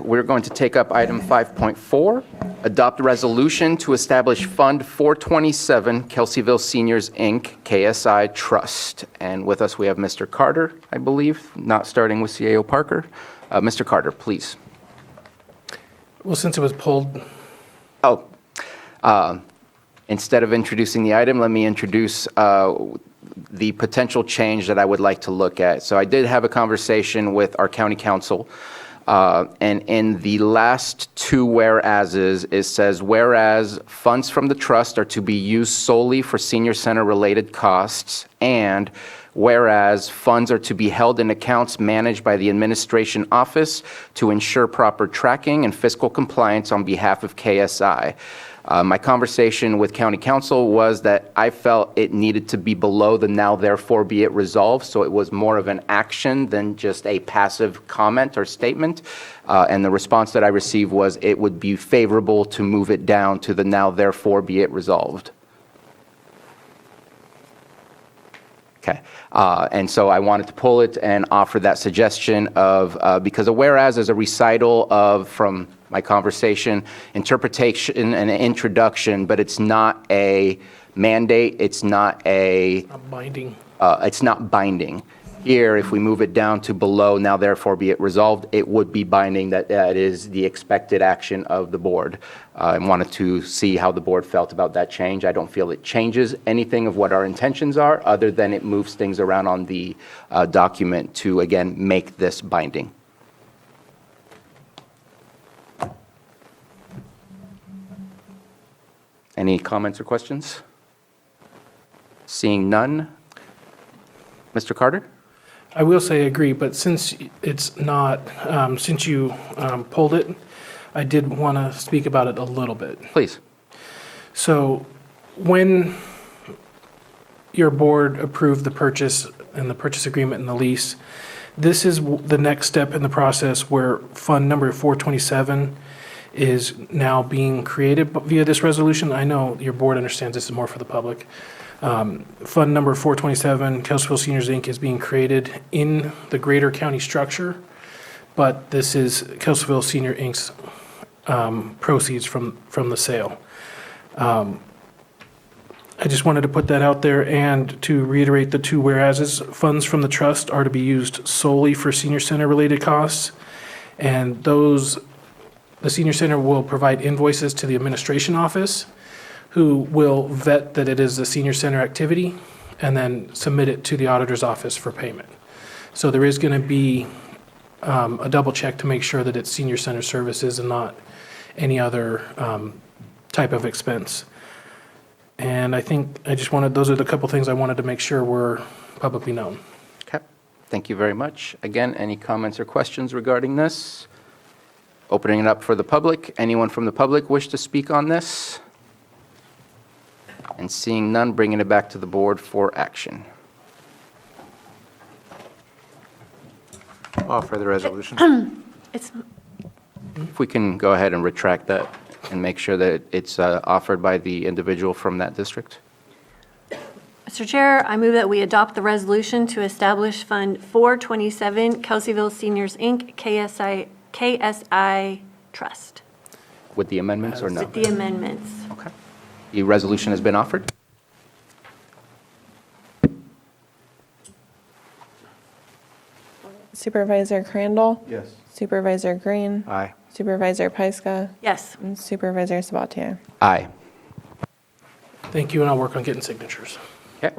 We're going to take up item 5.4, adopt a resolution to establish Fund 427 Kelseyville Seniors, Inc., KSI Trust. And with us, we have Mr. Carter, I believe, not starting with CAO Parker. Mr. Carter, please. Well, since it was pulled, Instead of introducing the item, let me introduce the potential change that I would like to look at. So I did have a conversation with our county council, and in the last two whereases, it says, whereas funds from the trust are to be used solely for senior center related costs, and whereas funds are to be held in accounts managed by the administration office to ensure proper tracking and fiscal compliance on behalf of KSI. My conversation with county council was that I felt it needed to be below the now therefore be it resolved, so it was more of an action than just a passive comment or statement. And the response that I received was it would be favorable to move it down to the now therefore be it resolved. Okay, and so I wanted to pull it and offer that suggestion of, because a whereas is a recital of, from my conversation, interpretation and introduction, but it's not a mandate, it's not a... binding. It's not binding. Here, if we move it down to below, now therefore be it resolved, it would be binding, that is the expected action of the board. I wanted to see how the board felt about that change. I don't feel it changes anything of what our intentions are, other than it moves things around on the document to, again, make this binding. Any comments or questions? Seeing none. Mr. Carter? I will say agree, but since it's not, since you pulled it, I did want to speak about it a little bit. Please. So when your board approved the purchase and the purchase agreement and the lease, this is the next step in the process where fund number 427 is now being created via this resolution. I know your board understands this is more for the public. Fund number 427, Kelseyville Seniors, Inc. is being created in the greater county structure, but this is Kelseyville Senior, Inc.'s proceeds from the sale. I just wanted to put that out there and to reiterate the two whereases. Funds from the trust are to be used solely for senior center related costs, and the senior center will provide invoices to the administration office, who will vet that it is a senior center activity and then submit it to the auditor's office for payment. So there is going to be a double check to make sure that it's senior center services and not any other type of expense. And I think those are the couple things I wanted to make sure were publicly known. Okay. Thank you very much. Again, any comments or questions regarding this? Opening it up for the public. Anyone from the public wish to speak on this? And seeing none, bringing it back to the board for action. Offer the resolution. If we can go ahead and retract that and make sure that it's offered by the individual from that district. Mr. Chair, I move that we adopt the resolution to establish Fund 427 Kelseyville Seniors, Inc., KSI Trust. With the amendments or no? With the amendments. Okay. The resolution has been offered. Supervisor Crandall? Yes. Supervisor Green? Aye. Supervisor Pyska? Yes. And Supervisor Sabatier? Aye. Thank you, and I'll work on getting signatures. Okay.